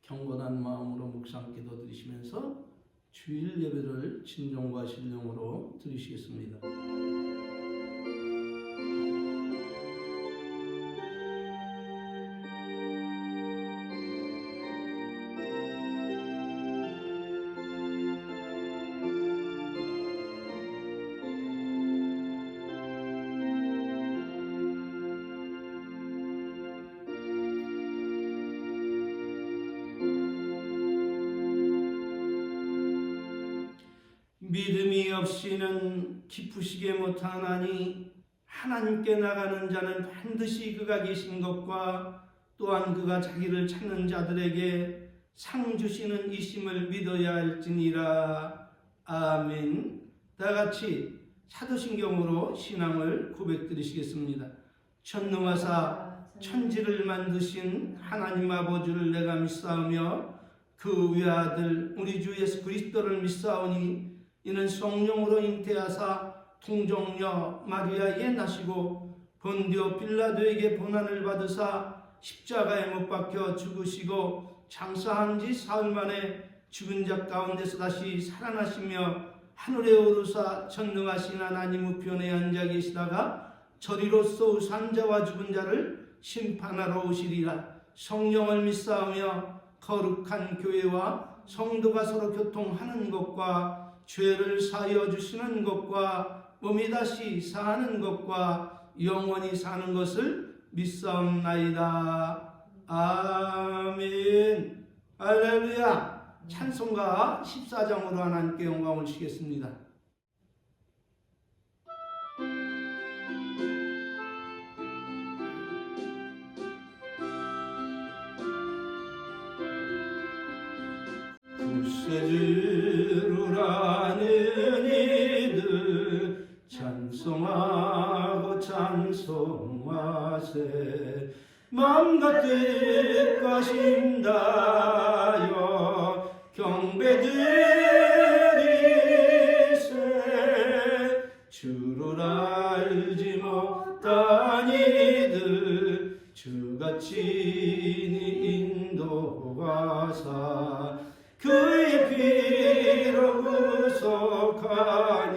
경건한 마음으로 묵상 기도 드리시면서 주일 예배를 진정과 신령으로 드리시겠습니다. 믿음이 없이는 기쁘시게 못하나니 하나님께 나가는 자는 반드시 그가 계신 것과 또한 그가 자기를 찾는 자들에게 상 주시는 이심을 믿어야 할지니라. 아멘. 다같이 사도신경으로 신앙을 고백드리시겠습니다. 전능하사 천지를 만드신 하나님 아버지를 내가 믿사오며 그 외아들 우리 주 예수 그리스도를 믿사오니 이는 성령으로 잉태하사 동정녀 마리아에 나시고 본디오 빌라도에게 고난을 받으사 십자가에 못 박혀 죽으시고 장사한 지 사흘 만에 죽은 자 가운데서 다시 살아나시며 하늘에 오르사 전능하신 하나님 우편에 앉아 계시다가 저리로서 산자와 죽은 자를 심판하러 오시리라. 성령을 믿사오며 거룩한 교회와 성도가 서로 교통하는 것과 죄를 사하여 주시는 것과 몸이 다시 사는 것과 영원히 사는 것을 믿사옵나이다. 아멘. 할렐루야. 찬송가 14장으로 하나님께 영광을 주시겠습니다. 구세주라는 이들 찬송하고 찬송하세. 마음과 뜻과 심다여 경배드리세. 주를 알지 못한 이들 주가 친히 인도하사 그의 피로 구속하니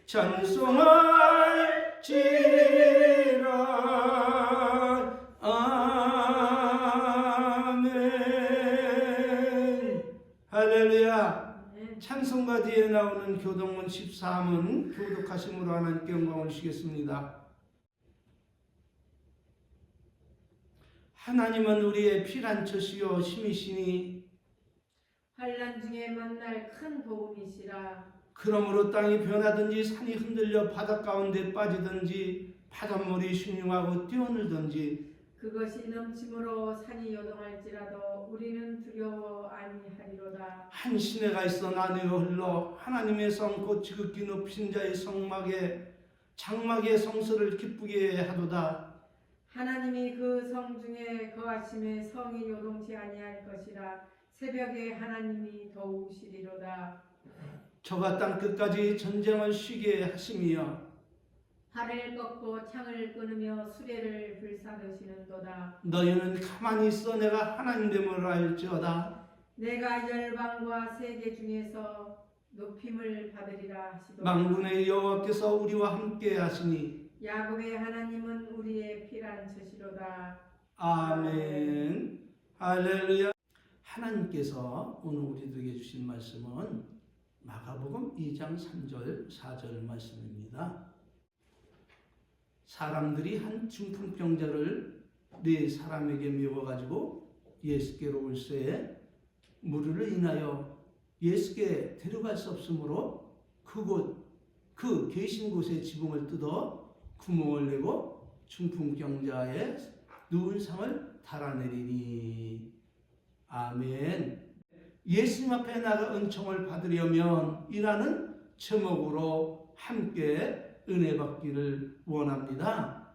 찬송할지라. 아멘. 할렐루야. 찬송가 뒤에 나오는 교동문 13은 교독하심으로 하나님께 영광을 주시겠습니다. 하나님은 우리의 피난처시요 힘이시니 환난 중에 만날 큰 도움이시라. 그러므로 땅이 변하든지 산이 흔들려 바닷 가운데 빠지든지 바닷물이 숭늉하고 뛰어들든지 그것이 넘침으로 산이 요동할지라도 우리는 두려워 아니하리로다. 한 시내가 있어 나누어 흘러 하나님의 성 곧 지극히 높으신 자의 성막에 장막의 성소를 기쁘게 하도다. 하나님이 그 성 중에 거하심에 성이 요동치 아니할 것이라. 새벽에 하나님이 도우시리로다. 저가 땅 끝까지 전쟁을 쉬게 하심이여 발을 꺾고 창을 끊으며 수레를 불사르시는도다. 너희는 가만히 있어 내가 하나님 됨을 알지어다. 내가 열방과 세계 중에서 높임을 받으리라 하시도다. 만군의 여호와께서 우리와 함께 하시니 야곱의 하나님은 우리의 피난처시로다. 아멘. 할렐루야. 하나님께서 오늘 우리들에게 주신 말씀은 마가복음 2장 3절 4절 말씀입니다. 사람들이 한 중풍병자를 네 사람에게 메워가지고 예수께로 올세에 무리를 인하여 예수께 데려갈 수 없으므로 그 계신 곳에 지붕을 뜯어 구멍을 내고 중풍병자의 누운 상을 달아내리니. 아멘. 예수님 앞에 나가 은총을 받으려면 이라는 제목으로 함께 은혜 받기를 원합니다.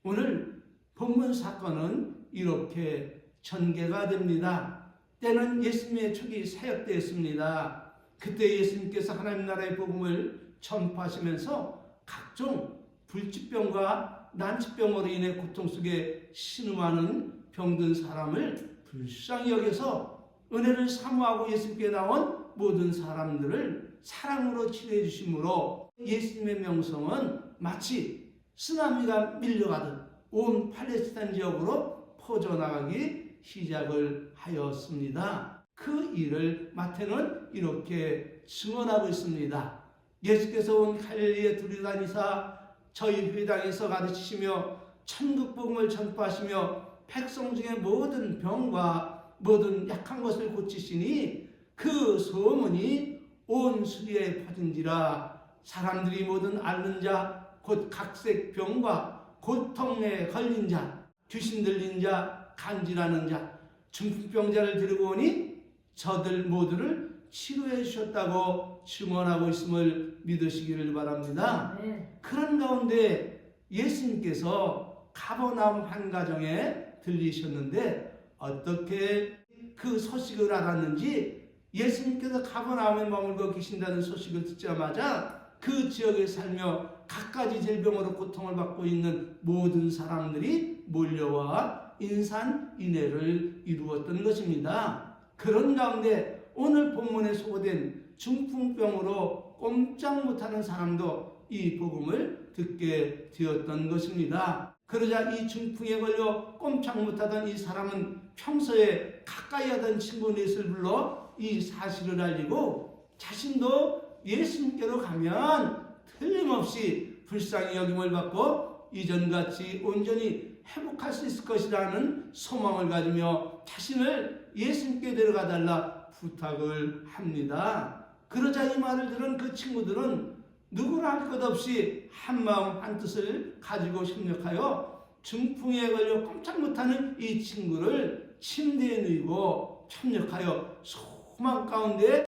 오늘 본문 사건은 이렇게 전개가 됩니다. 때는 예수님의 초기 사역때였습니다. 그때 예수님께서 하나님 나라의 복음을 전파하시면서 각종 불치병과 난치병으로 인해 고통 속에 신음하는 병든 사람을 불쌍히 여겨서 은혜를 사모하고 예수님께 나온 모든 사람들을 사랑으로 치료해 주심으로 예수님의 명성은 마치 쓰나미가 밀려가듯 온 팔레스타인 지역으로 퍼져나가기 시작을 하였습니다. 그 일을 마태는 이렇게 증언하고 있습니다. 예수께서 온 갈릴리에 두루다니사 저희 회당에서 가르치시며 천국 복음을 전파하시며 백성 중에 모든 병과 모든 약한 것을 고치시니 그 소문이 온 수리에 퍼진지라. 사람들이 모든 앓는 자 곧 각색 병과 고통에 걸린 자, 귀신 들린 자, 간질하는 자, 중풍병자를 데리고 오니 저들 모두를 치료해 주셨다고 증언하고 있음을 믿으시기를 바랍니다. 네. 그런 가운데 예수님께서 가버나움 한 가정에 들리셨는데 어떻게 그 소식을 알았는지, 예수님께서 가버나움에 머물고 계신다는 소식을 듣자마자 그 지역에 살며 갖가지 질병으로 고통을 받고 있는 모든 사람들이 몰려와 인산인해를 이루었던 것입니다. 그런 가운데 오늘 본문에 소개된 중풍병으로 꼼짝 못하는 사람도 이 복음을 듣게 되었던 것입니다. 그러자 이 중풍에 걸려 꼼짝 못하던 이 사람은 평소에 가까이 하던 친구 넷을 불러 이 사실을 알리고 자신도 예수님께로 가면 틀림없이 불쌍히 여김을 받고 이전같이 온전히 회복할 수 있을 것이라는 소망을 가지며 자신을 예수님께 데려가달라 부탁을 합니다. 그러자 이 말을 들은 그 친구들은 누구나 할 것 없이 한마음 한뜻을 가지고 협력하여 중풍에 걸려 꼼짝 못하는 이 친구를 침대에 누이고 협력하여 소망 가운데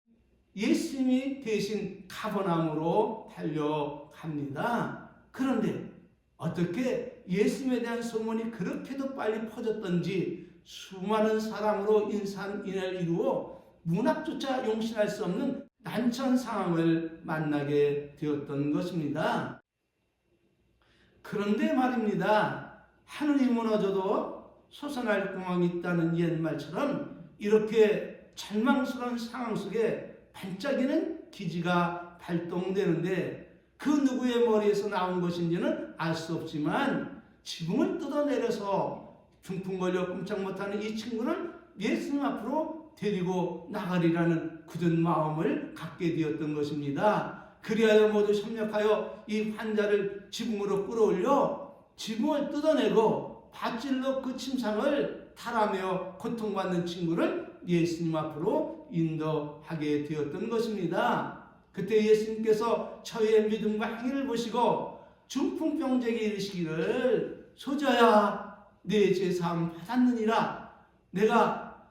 예수님이 대신 가버나움으로 달려갑니다. 그런데 어떻게 예수님에 대한 소문이 그렇게도 빨리 퍼졌던지 수많은 사람으로 인산인해를 이루어 문학조차 용신할 수 없는 난처한 상황을 만나게 되었던 것입니다. 그런데 말입니다. 하늘이 무너져도 솟아날 구멍이 있다는 옛말처럼 이렇게 절망스러운 상황 속에 반짝이는 기지가 발동되는데 그 누구의 머리에서 나온 것인지는 알 수 없지만 지붕을 뜯어내려서 중풍 걸려 꼼짝 못하는 이 친구를 예수님 앞으로 데리고 나가리라는 굳은 마음을 갖게 되었던 것입니다. 그리하여 모두 협력하여 이 환자를 지붕으로 끌어올려 지붕을 뜯어내고 밧줄로 그 침상을 탈하며 고통받는 친구를 예수님 앞으로 인도하게 되었던 것입니다. 그때 예수님께서 저희의 믿음과 행위를 보시고 중풍병자에게 이르시기를 소자야 내 죄사함 받았느니라. 내가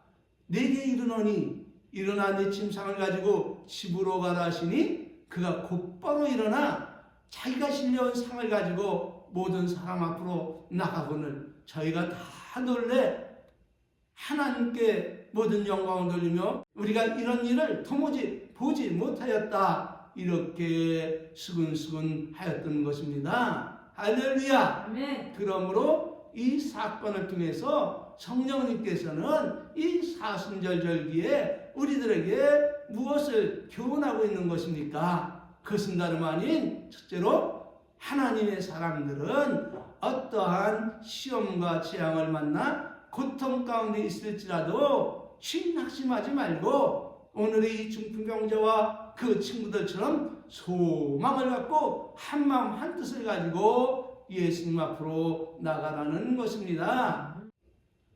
내게 이르노니 일어나 내 침상을 가지고 집으로 가라 하시니 그가 곧바로 일어나 자기가 실려온 상을 가지고 모든 사람 앞으로 나가거늘 저희가 다 놀래 하나님께 모든 영광을 돌리며 우리가 이런 일을 도무지 보지 못하였다 이렇게 수근수근 하였던 것입니다. 할렐루야. 아멘. 그러므로 이 사건을 통해서 성령님께서는 이 사순절 절기에 우리들에게 무엇을 교훈하고 있는 것입니까? 그것은 다름 아닌 첫째로 하나님의 사람들은 어떠한 시험과 재앙을 만나 고통 가운데 있을지라도 낙심하지 말고 오늘의 이 중풍병자와 그 친구들처럼 소망을 갖고 한마음 한뜻을 가지고 예수님 앞으로 나가라는 것입니다.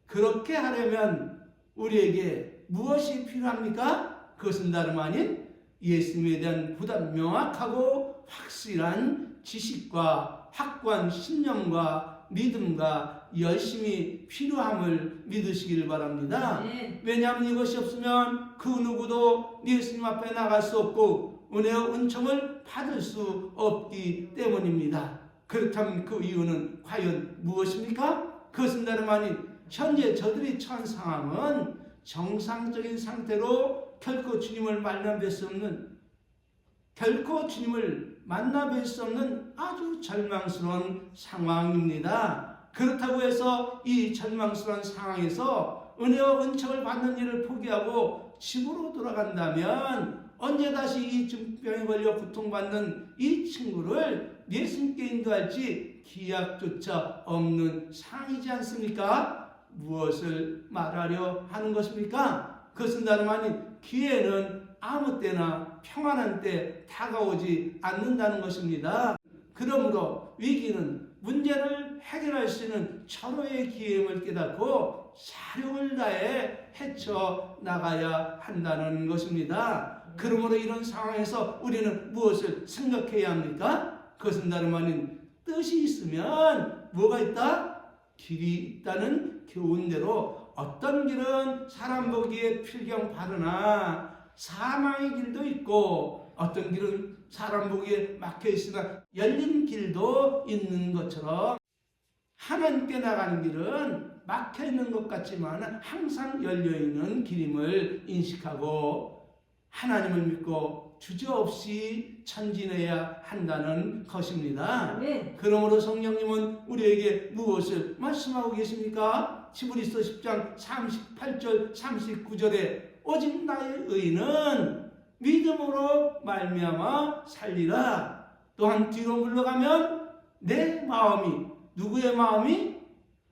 그렇게 하려면 우리에게 무엇이 필요합니까? 그것은 다름 아닌 예수님에 대한 보다 명확하고 확실한 지식과 확고한 신념과 믿음과 열심이 필요함을 믿으시길 바랍니다. 네. 왜냐하면 이것이 없으면 그 누구도 예수님 앞에 나갈 수 없고 은혜와 은총을 받을 수 없기 때문입니다. 그렇다면 그 이유는 과연 무엇입니까? 그것은 다름 아닌 현재 저들이 처한 상황은 정상적인 상태로 결코 주님을 만나뵐 수 없는 아주 절망스러운 상황입니다. 그렇다고 해서 이 절망스러운 상황에서 은혜와 은총을 받는 일을 포기하고 집으로 돌아간다면 언제 다시 이 중병에 걸려 고통받는 이 친구를 예수님께 인도할지 기약조차 없는 상황이지 않습니까? 무엇을 말하려 하는 것입니까? 그것은 다름 아닌 기회는 아무 때나 평안한 때 다가오지 않는다는 것입니다. 그러므로 위기는 문제를 해결할 수 있는 절호의 기회임을 깨닫고 사력을 다해 헤쳐나가야 한다는 것입니다. 그러므로 이런 상황에서 우리는 무엇을 생각해야 합니까? 그것은 다름 아닌 뜻이 있으면 뭐가 있다? 길이 있다는 교훈대로 어떤 길은 사람 보기에 필경 바르나 사망의 길도 있고 어떤 길은 사람 보기에 막혀 있으나 열린 길도 있는 것처럼 하나님께 나가는 길은 막혀 있는 것 같지만 항상 열려 있는 길임을 인식하고 하나님을 믿고 주저없이 전진해야 한다는 것입니다. 아멘. 그러므로 성령님은 우리에게 무엇을 말씀하고 계십니까? 히브리서 10장 38절 39절에 오직 나의 의는 믿음으로 말미암아 살리라. 또한 뒤로 물러가면 내 마음이 누구의 마음이?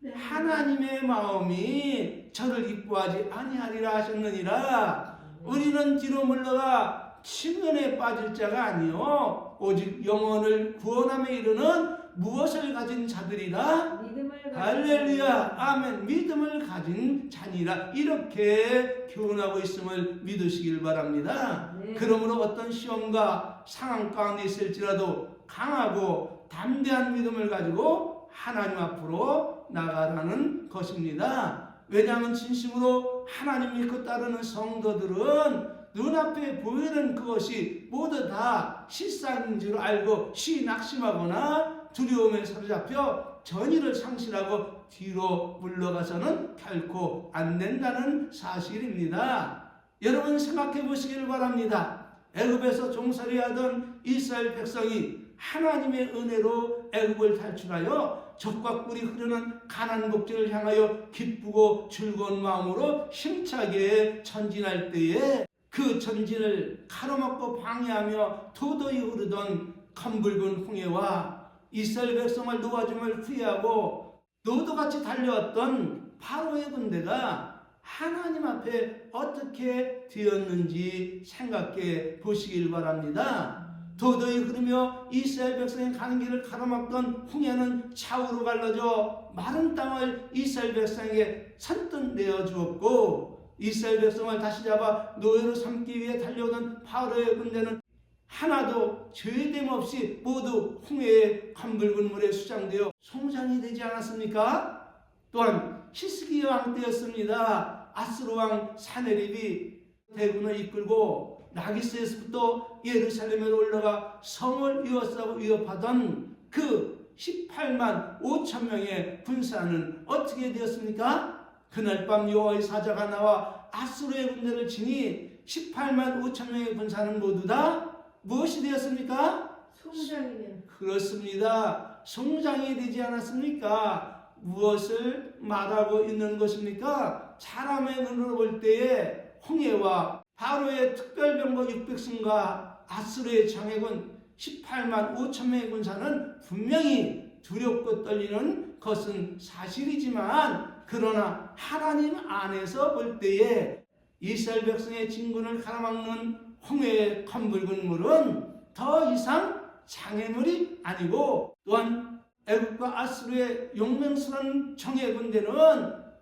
네. 하나님의 마음이 저를 기뻐하지 아니하리라 하셨느니라. 우리는 뒤로 물러가 침륜에 빠질 자가 아니요 오직 영혼을 구원함에 이르는 무엇을 가진 자들이라? 믿음을 가진 할렐루야 아멘. 믿음을 가진 자니라. 이렇게 교훈하고 있음을 믿으시길 바랍니다. 네. 그러므로 어떤 시험과 상황 가운데 있을지라도 강하고 담대한 믿음을 가지고 하나님 앞으로 나가라는 것입니다. 왜냐하면 진심으로 하나님 믿고 따르는 성도들은 눈앞에 보이는 그것이 모두 다 실상인 줄 알고 낙심하거나 두려움에 사로잡혀 전의를 상실하고 뒤로 물러가서는 결코 안 된다는 사실입니다. 여러분 생각해 보시길 바랍니다. 애굽에서 종살이 하던 이스라엘 백성이 하나님의 은혜로 애굽을 탈출하여 적과 꿀이 흐르는 가나안 복지를 향하여 기쁘고 즐거운 마음으로 힘차게 전진할 때에 그 전진을 가로막고 방해하며 도도히 흐르던 검붉은 홍해와 이스라엘 백성을 놓아줌을 후회하고 노도같이 달려왔던 바로의 군대가 하나님 앞에 어떻게 되었는지 생각해 보시길 바랍니다. 도도히 흐르며 이스라엘 백성이 가는 길을 가로막던 홍해는 좌우로 갈라져 마른 땅을 이스라엘 백성에게 선뜻 내어주었고 이스라엘 백성을 다시 잡아 노예로 삼기 위해 달려오던 바로의 군대는 하나도 죄됨 없이 모두 홍해의 검붉은 물에 수장되어 송장이 되지 않았습니까? 또한 히스기 왕 때였습니다. 아스루 왕 사네립이 대군을 이끌고 라기스에서부터 예루살렘에 올라가 성을 위협하고 위협하던 그 18만 5천 명의 군사는 어떻게 되었습니까? 그날 밤 여호와의 사자가 나와 아수르의 군대를 치니 18만 5천 명의 군사는 모두 다 무엇이 되었습니까? 송장이네요. 그렇습니다. 송장이 되지 않았습니까? 무엇을 말하고 있는 것입니까? 사람의 눈으로 볼 때에 홍해와 바로의 특별병거 600승과 아수르의 장애군 18만 5천 명의 군사는 분명히 두렵고 떨리는 것은 사실이지만 그러나 하나님 안에서 볼 때에 이스라엘 백성의 진군을 가로막는 홍해의 검붉은 물은 더 이상 장애물이 아니고 또한 애굽과 아수르의 용맹스러운 정예 군대는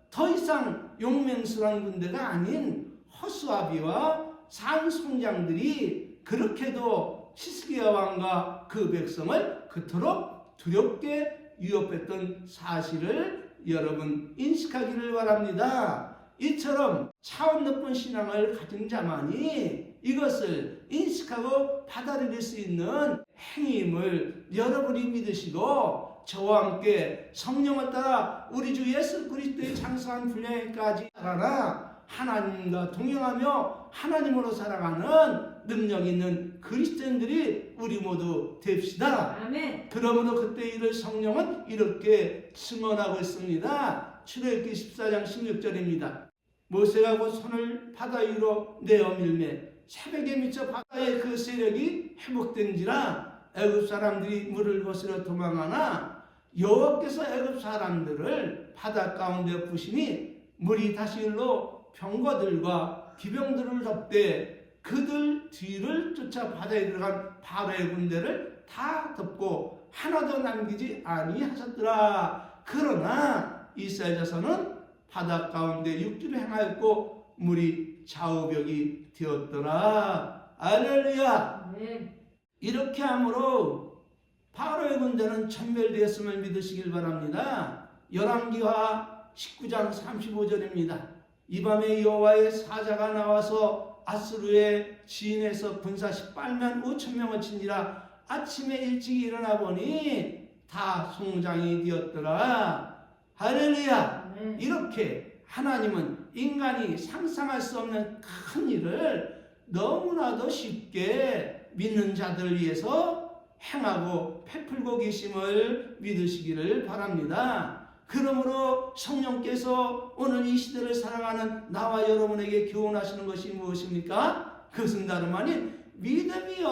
더 이상 용맹스러운 군대가 아닌 허수아비와 산송장들이 그렇게도 히스기야 왕과 그 백성을 그토록 두렵게 위협했던 사실을 여러분 인식하기를 바랍니다. 이처럼 차원 높은 신앙을 가진 자만이 이것을 인식하고 받아들일 수 있는 행임을 여러분이 믿으시고 저와 함께 성령을 따라 우리 주 예수 그리스도의 장성한 분량까지 살아라 하나님과 동행하며 하나님으로 살아가는 능력 있는 그리스도인들이 우리 모두 됩시다. 아멘. 그러므로 그때 이를 성령은 이렇게 증언하고 있습니다. 출애굽기 14장 16절입니다. 모세가 곧 손을 바다 위로 내어 밀매 새벽에 미쳐 바다의 그 세력이 회복된지라 애굽 사람들이 물을 거스려 도망하나 여호와께서 애굽 사람들을 바다 가운데 부시니 물이 다시 일로 병거들과 기병들을 덮되 그들 뒤를 쫓아 바다에 들어간 바로의 군대를 다 덮고 하나도 남기지 아니하셨더라. 그러나 이스라엘 자손은 바다 가운데 육지를 행하였고 물이 좌우벽이 되었더라. 할렐루야. 네. 이렇게 함으로 바로의 군대는 전멸되었음을 믿으시길 바랍니다. 열왕기하 19장 35절입니다. 이 밤에 여호와의 사자가 나와서 아수르의 지인에서 군사 18만 5천 명을 친지라 아침에 일찍 일어나 보니 다 송장이 되었더라. 할렐루야. 네. 이렇게 하나님은 인간이 상상할 수 없는 큰 일을 너무나도 쉽게 믿는 자들을 위해서 행하고 베풀고 계심을 믿으시기를 바랍니다. 그러므로 성령께서 오늘 이 시대를 살아가는 나와 여러분에게 교훈하시는 것이 무엇입니까? 그것은 다름 아닌 믿음이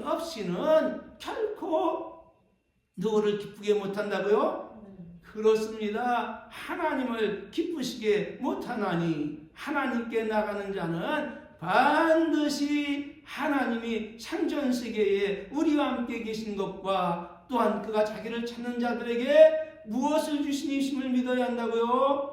없이는 결코 누구를 기쁘게 못한다고요? 그렇습니다. 하나님을 기쁘시게 못하나니 하나님께 나가는 자는 반드시 하나님이 창조세계에 우리와 함께 계신 것과 또한 그가 자기를 찾는 자들에게 무엇을 주시니 있음을 믿어야 한다고요?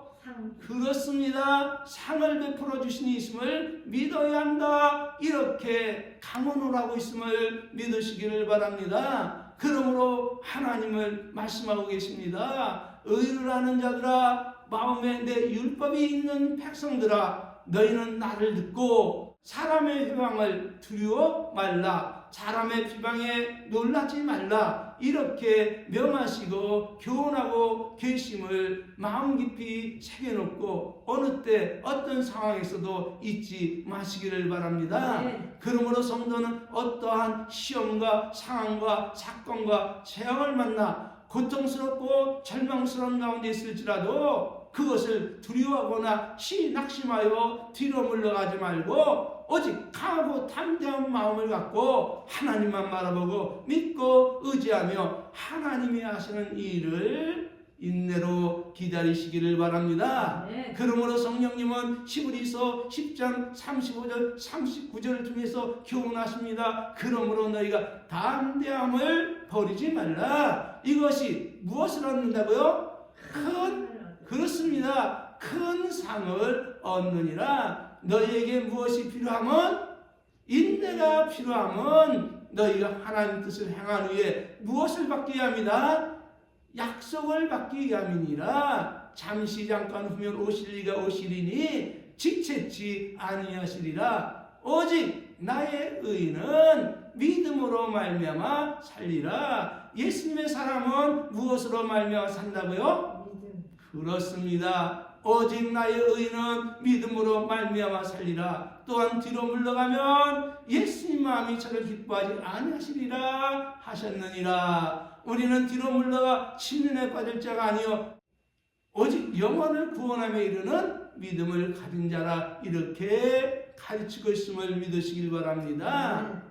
그렇습니다. 상을 베풀어 주시니 있음을 믿어야 한다. 이렇게 강언을 하고 있음을 믿으시기를 바랍니다. 그러므로 하나님을 말씀하고 계십니다. 의를 하는 자들아, 마음에 내 율법이 있는 백성들아, 너희는 나를 듣고 사람의 회방을 두려워 말라. 사람의 비방에 놀라지 말라. 이렇게 명하시고 교훈하고 계심을 마음 깊이 새겨놓고 어느 때 어떤 상황에서도 잊지 마시기를 바랍니다. 네. 그러므로 성도는 어떠한 시험과 상황과 사건과 재앙을 만나 고통스럽고 절망스러운 가운데 있을지라도 그것을 두려워하거나 낙심하여 뒤로 물러가지 말고 오직 강하고 담대한 마음을 갖고 하나님만 바라보고 믿고 의지하며 하나님이 하시는 일을 인내로 기다리시기를 바랍니다. 네. 그러므로 성령님은 히브리서 10장 35절 39절을 통해서 교훈하십니다. 그러므로 너희가 담대함을 버리지 말라. 이것이 무엇을 얻는다고요? 그렇습니다. 큰 상을 얻느니라. 너희에게 무엇이 필요하면 인내가 필요하면 너희가 하나님 뜻을 행한 후에 무엇을 받기 위함이다? 약속을 받기 위함이니라. 잠깐 후면 오실 이가 오시리니 지체치 아니하시리라. 오직 나의 의는 믿음으로 말미암아 살리라. 예수님의 사람은 무엇으로 말미암아 산다고요? 그렇습니다. 오직 나의 의는 믿음으로 말미암아 살리라. 또한 뒤로 물러가면 예수님 마음이 저를 기뻐하지 아니하시리라 하셨느니라. 우리는 뒤로 물러가 침륜에 빠질 자가 아니요 오직 영혼을 구원함에 이르는 믿음을 가진 자라. 이렇게 가르치고 있음을 믿으시길 바랍니다.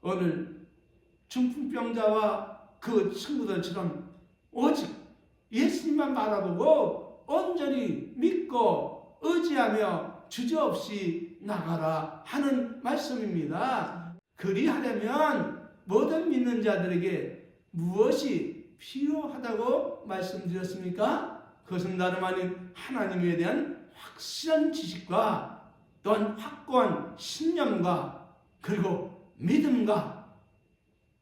오늘 중풍병자와 그 친구들처럼 오직 예수님만 바라보고 온전히 믿고 의지하며 주저없이 나가라 하는 말씀입니다. 그리하려면 모든 믿는 자들에게 무엇이 필요하다고 말씀드렸습니까? 그것은 다름 아닌 하나님에 대한 확실한 지식과 또한 확고한 신념과 그리고 믿음과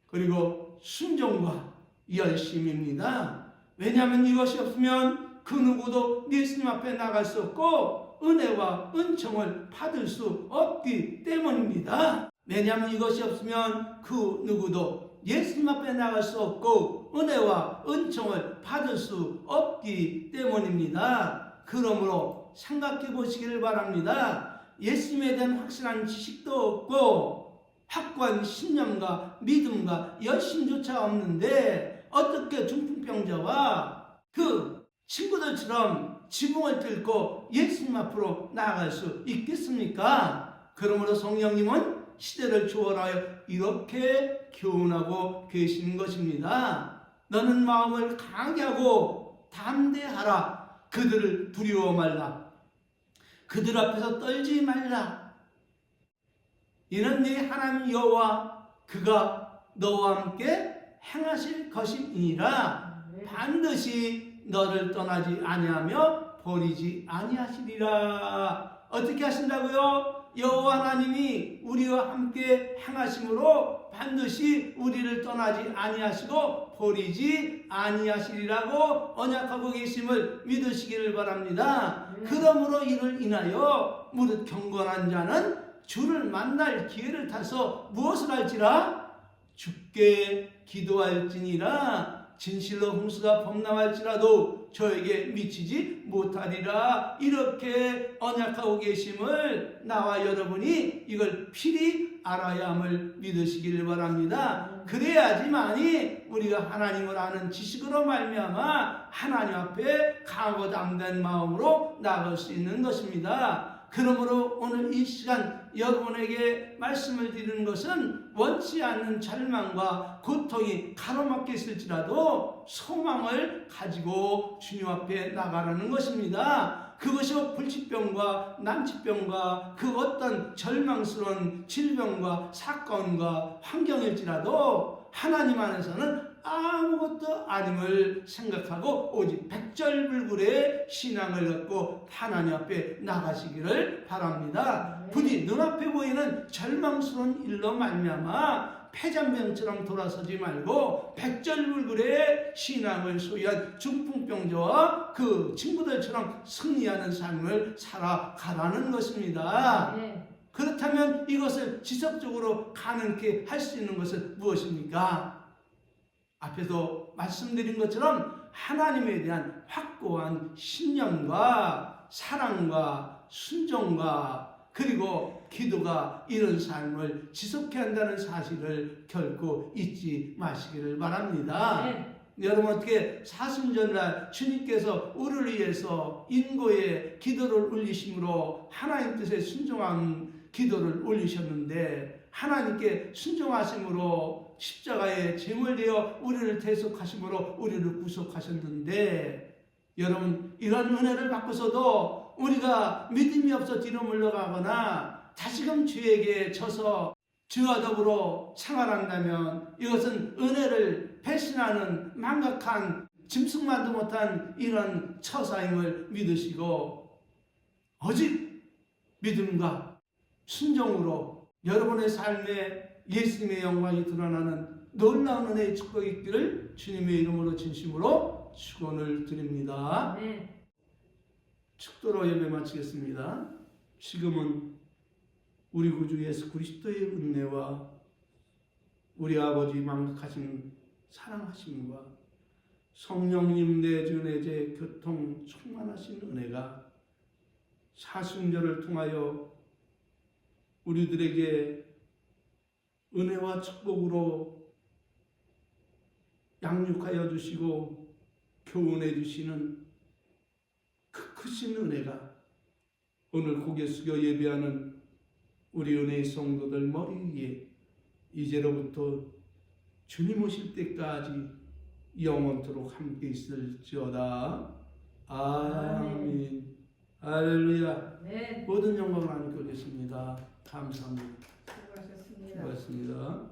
그리고 순종과 열심입니다. 왜냐하면 이것이 없으면 그 누구도 예수님 앞에 나갈 수 없고 은혜와 은총을 받을 수 없기 때문입니다. 왜냐하면 이것이 없으면 그 누구도 예수님 앞에 나갈 수 없고 은혜와 은총을 받을 수 없기 때문입니다. 그러므로 생각해 보시기를 바랍니다. 예수님에 대한 확실한 지식도 없고 확고한 신념과 믿음과 열심조차 없는데 어떻게 중풍병자와 그 친구들처럼 지붕을 뚫고 예수님 앞으로 나아갈 수 있겠습니까? 그러므로 성령님은 시대를 초월하여 이렇게 교훈하고 계신 것입니다. 너는 마음을 강하게 하고 담대하라. 그들을 두려워 말라. 그들 앞에서 떨지 말라. 이는 네 하나님 여호와 그가 너와 함께 행하실 것이니라. 반드시 너를 떠나지 아니하며 버리지 아니하시리라. 어떻게 하신다고요? 여호와 하나님이 우리와 함께 행하심으로 반드시 우리를 떠나지 아니하시고 버리지 아니하시리라고 언약하고 계심을 믿으시기를 바랍니다. 그러므로 이를 인하여 무릇 경건한 자는 주를 만날 기회를 타서 무엇을 할지라? 주께 기도할지니라. 진실로 홍수가 범람할지라도 저에게 미치지 못하리라. 이렇게 언약하고 계심을 나와 여러분이 이걸 필히 알아야 함을 믿으시길 바랍니다. 그래야지만이 우리가 하나님을 아는 지식으로 말미암아 하나님 앞에 강하고 담대한 마음으로 나아갈 수 있는 것입니다. 그러므로 오늘 이 시간 여러분에게 말씀을 드리는 것은 원치 않는 절망과 고통이 가로막혀 있을지라도 소망을 가지고 주님 앞에 나가라는 것입니다. 그것이 불치병과 난치병과 그 어떤 절망스러운 질병과 사건과 환경일지라도 하나님 안에서는 아무것도 아님을 생각하고 오직 백절불굴의 신앙을 갖고 하나님 앞에 나가시기를 바랍니다. 부디 눈앞에 보이는 절망스러운 일로 말미암아 폐잔병처럼 돌아서지 말고 백절불굴의 신앙을 소유한 중풍병자와 그 친구들처럼 승리하는 삶을 살아가라는 것입니다. 그렇다면 이것을 지속적으로 가능케 할 수 있는 것은 무엇입니까? 앞에서 말씀드린 것처럼 하나님에 대한 확고한 신념과 사랑과 순종과 그리고 기도가 이런 삶을 지속해야 한다는 사실을 결코 잊지 마시기를 바랍니다. 여러분 어떻게 사순절날 주님께서 우리를 위해서 인고의 기도를 올리심으로 하나님 뜻에 순종한 기도를 올리셨는데 하나님께 순종하심으로 십자가에 제물 되어 우리를 대속하심으로 우리를 구속하셨는데 여러분 이런 은혜를 받고서도 우리가 믿음이 없어 뒤로 물러가거나 다시금 죄에게 져서 죄와 더불어 생활한다면 이것은 은혜를 배신하는 망각한 짐승만도 못한 이런 처사임을 믿으시고 오직 믿음과 순종으로 여러분의 삶에 예수님의 영광이 드러나는 놀라운 은혜의 축복이 있기를 주님의 이름으로 진심으로 축원을 드립니다. 축도로 예배 마치겠습니다. 지금은 우리 구주 예수 그리스도의 은혜와 우리 아버지 만극하신 사랑하심과 성령님 내주 내재 교통 충만하신 은혜가 사순절을 통하여 우리들에게 은혜와 축복으로 양육하여 주시고 교훈해 주시는 그 크신 은혜가 오늘 고개 숙여 예배하는 우리 은혜의 성도들 머리 위에 이제로부터 주님 오실 때까지 영원토록 함께 있을지어다. 아멘. 할렐루야. 모든 영광을 하나님께 올리겠습니다. 감사합니다. 수고하셨습니다. 수고하셨습니다.